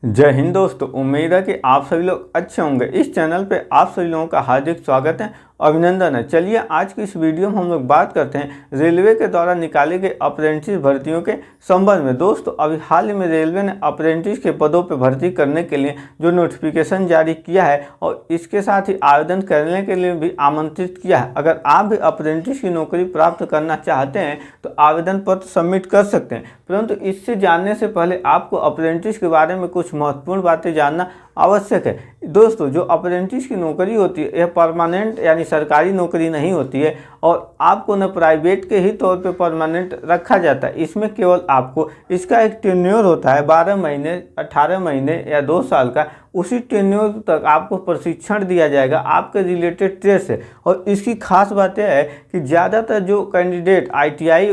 जय हिंद दोस्तों, उम्मीद है कि आप सभी लोग अच्छे होंगे। इस चैनल पे आप सभी लोगों का हार्दिक स्वागत है, अभिनंदन है। चलिए आज की इस वीडियो में हम लोग बात करते हैं रेलवे के द्वारा निकाली गई अप्रेंटिस भर्तियों के संबंध में। दोस्तों अभी हाल ही में रेलवे ने अप्रेंटिस के पदों पर भर्ती करने के लिए जो नोटिफिकेशन जारी किया है और इसके साथ ही आवेदन करने के लिए भी आमंत्रित किया है। अगर आप भी अप्रेंटिस की नौकरी प्राप्त करना चाहते हैं तो आवेदन पत्र सबमिट कर सकते हैं, परंतु इससे जानने से पहले आपको अप्रेंटिस के बारे में कुछ महत्वपूर्ण बातें जानना आवश्यक है। दोस्तों जो अप्रेंटिस की नौकरी होती है यह परमानेंट यानी सरकारी नौकरी नहीं होती है और आपको न प्राइवेट के ही तौर पे परमानेंट रखा जाता है। इसमें केवल आपको इसका एक टेन्योर होता है 12 महीने, 18 महीने या 2 साल का। उसी टेन्योर तक आपको प्रशिक्षण दिया जाएगा आपके रिलेटेड ट्रेड से। और इसकी खास बात यह है कि ज़्यादातर जो कैंडिडेट आईटीआई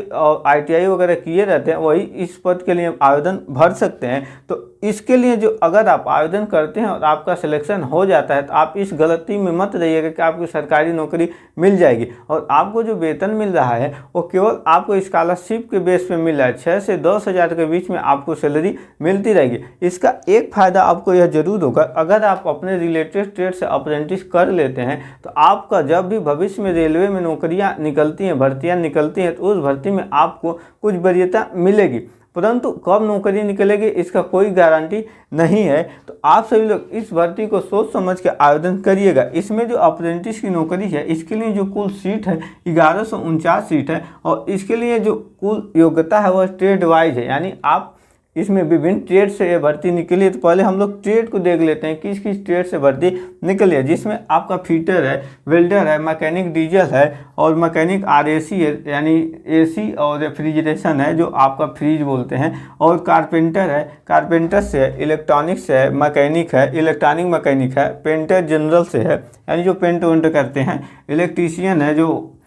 वगैरह किए रहते हैं वही इस पद के लिए आवेदन भर सकते हैं। तो इसके लिए जो अगर आप आवेदन करते हैं और आपका सिलेक्शन हो जाता है तो आप इस गलती में मत रहिएगा कि आपको सरकारी नौकरी मिल जाएगी। और आपको जो वेतन मिल रहा है वो केवल आपको स्कॉलरशिप के बेस पे मिल रहा है। 6 से 10 हज़ार के बीच में आपको सैलरी मिलती रहेगी। इसका एक फ़ायदा आपको यह जरूर होगा, अगर आप अपने रिलेटेड ट्रेड से अप्रेंटिस कर लेते हैं तो आपका जब भी भविष्य में रेलवे में नौकरियाँ निकलती हैं, भर्तियाँ निकलती हैं, तो उस भर्ती में आपको कुछ वरीयता मिलेगी। परंतु कब नौकरी निकलेगी इसका कोई गारंटी नहीं है। तो आप सभी लोग इस भर्ती को सोच समझ के आवेदन करिएगा। इसमें जो अप्रेंटिस की नौकरी है इसके लिए जो कुल सीट है 1149 सीट है और इसके लिए जो कुल योग्यता है वह ट्रेड वाइज है, यानी आप इसमें विभिन्न ट्रेड से ये भर्ती निकली है। तो पहले हम लोग ट्रेड को देख लेते हैं किस किस ट्रेड से भर्ती निकली है, जिसमें आपका फीटर है, वेल्डर है, मैकेनिक डीजल है और मैकेनिक आरएसी है, यानी एसी और रेफ्रिजरेशन है जो आपका फ्रीज बोलते हैं, और कारपेंटर है, कारपेंटर से है, इलेक्ट्रॉनिक्स है, मैकेनिक है, इलेक्ट्रॉनिक मैकेनिक है, पेंटर जनरल से है यानी जो पेंट वेंट करते हैं, इलेक्ट्रीशियन है जो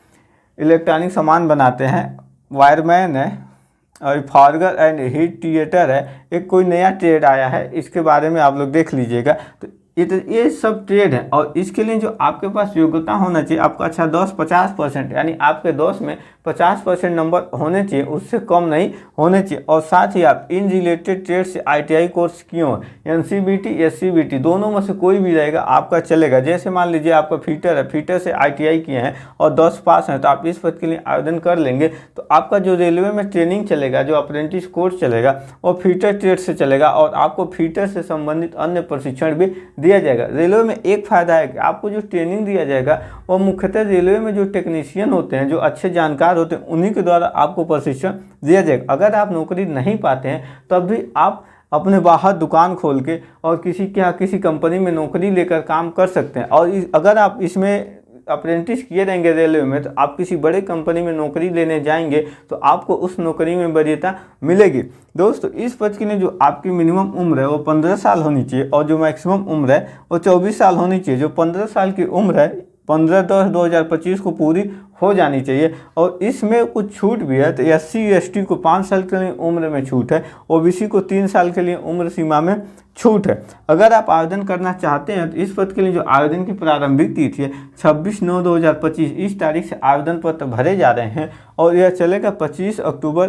इलेक्ट्रॉनिक सामान बनाते हैं, वायरमैन है और फॉरगर एंड हीट थिएटर है। एक कोई नया ट्रेड आया है, इसके बारे में आप लोग देख लीजिएगा। तो ये सब ट्रेड है और इसके लिए जो आपके पास योग्यता होना चाहिए आपका अच्छा 50% यानी आपके 10 में 50% नंबर होने चाहिए, उससे कम नहीं होने चाहिए। और साथ ही आप इन रिलेटेड ट्रेड से आईटीआई कोर्स किए हो, एनसीबीटी एससीबीटी दोनों में से कोई भी रहेगा आपका चलेगा। जैसे मान लीजिए आपका फीटर है, फीटर से आईटीआई किए हैं और 10 पास हैं तो आप इस पद के लिए आवेदन कर लेंगे। तो आपका जो रेलवे में ट्रेनिंग चलेगा, जो अप्रेंटिस कोर्स चलेगा वो फीटर ट्रेड से चलेगा और आपको फीटर से संबंधित अन्य प्रशिक्षण भी दिया जाएगा। रेलवे में एक फ़ायदा है कि आपको जो ट्रेनिंग दिया जाएगा वो मुख्यतः रेलवे में जो टेक्नीशियन होते हैं, जो अच्छे जानकार होते हैं, उन्हीं के द्वारा आपको प्रशिक्षण दिया जाएगा। अगर आप नौकरी नहीं पाते हैं तब भी आप अपने बाहर दुकान खोल के और किसी कंपनी में नौकरी लेकर काम कर सकते हैं। और अगर आप इसमें अप्रेंटिस किए रहेंगे रेलवे में तो आप किसी बड़े कंपनी में नौकरी लेने जाएंगे तो आपको उस नौकरी में वरीयता मिलेगी। दोस्तों इस पद के लिए जो आपकी मिनिमम उम्र है वो 15 साल होनी चाहिए और जो मैक्सिमम उम्र है वो 24 साल होनी चाहिए। जो 15 साल की उम्र है 15/10/2025 को पूरी हो जानी चाहिए। और इसमें कुछ छूट भी है, तो SC ST को 5 साल के लिए उम्र में छूट है, OBC को 3 साल के लिए उम्र सीमा में छूट है। अगर आप आवेदन करना चाहते हैं तो इस पद के लिए जो आवेदन की प्रारंभिक तिथि है 26/9/2025 इस तारीख से आवेदन पत्र भरे जा रहे हैं और यह चलेगा 25 अक्टूबर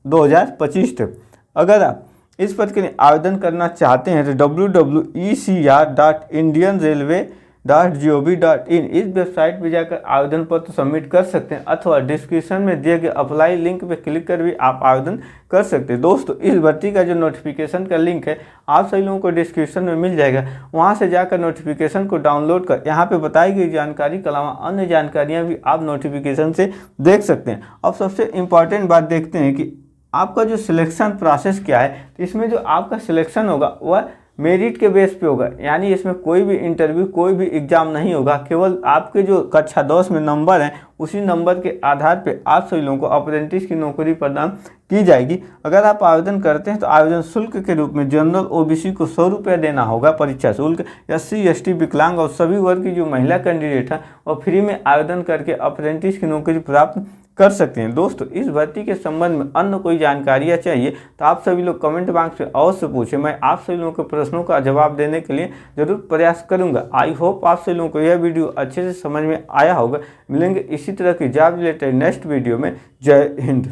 2025 तक। अगर आप इस पद के लिए आवेदन करना चाहते हैं तो www.ecr.indianrailway.gov.in इस वेबसाइट पर जाकर आवेदन पत्र सबमिट कर सकते हैं अथवा डिस्क्रिप्शन में दिए गए अप्लाई लिंक पर क्लिक कर भी आप आवेदन कर सकते हैं। दोस्तों इस भर्ती का जो नोटिफिकेशन का लिंक है आप सभी लोगों को डिस्क्रिप्शन में मिल जाएगा, वहां से जाकर नोटिफिकेशन को डाउनलोड कर यहाँ पे बताई गई जानकारी के अलावा अन्य जानकारियाँ भी आप नोटिफिकेशन से देख सकते हैं। अब सबसे इम्पॉर्टेंट बात देखते हैं कि आपका जो सिलेक्शन प्रोसेस क्या है। तो इसमें जो आपका सिलेक्शन होगा वह मेरिट के बेस पे होगा, यानी इसमें कोई भी इंटरव्यू कोई भी एग्जाम नहीं होगा। केवल आपके जो कक्षा 10 में नंबर हैं उसी नंबर के आधार पे आप सभी लोगों को अप्रेंटिस की नौकरी प्रदान की जाएगी। अगर आप आवेदन करते हैं तो आवेदन शुल्क के रूप में जनरल OBC को 100 रुपये देना होगा परीक्षा शुल्क। SC ST विकलांग और सभी वर्ग की जो महिला कैंडिडेट है वो फ्री में आवेदन करके अप्रेंटिस की नौकरी प्राप्त कर सकते हैं। दोस्तों इस भर्ती के संबंध में अन्य कोई जानकारियाँ चाहिए तो आप सभी लोग कमेंट बॉक्स में अवश्य पूछें, मैं आप सभी लोगों के प्रश्नों का जवाब देने के लिए जरूर प्रयास करूंगा। आई होप आप सभी लोगों को यह वीडियो अच्छे से समझ में आया होगा। मिलेंगे इसी तरह की जॉब रिलेटेड नेक्स्ट वीडियो में। जय हिंद।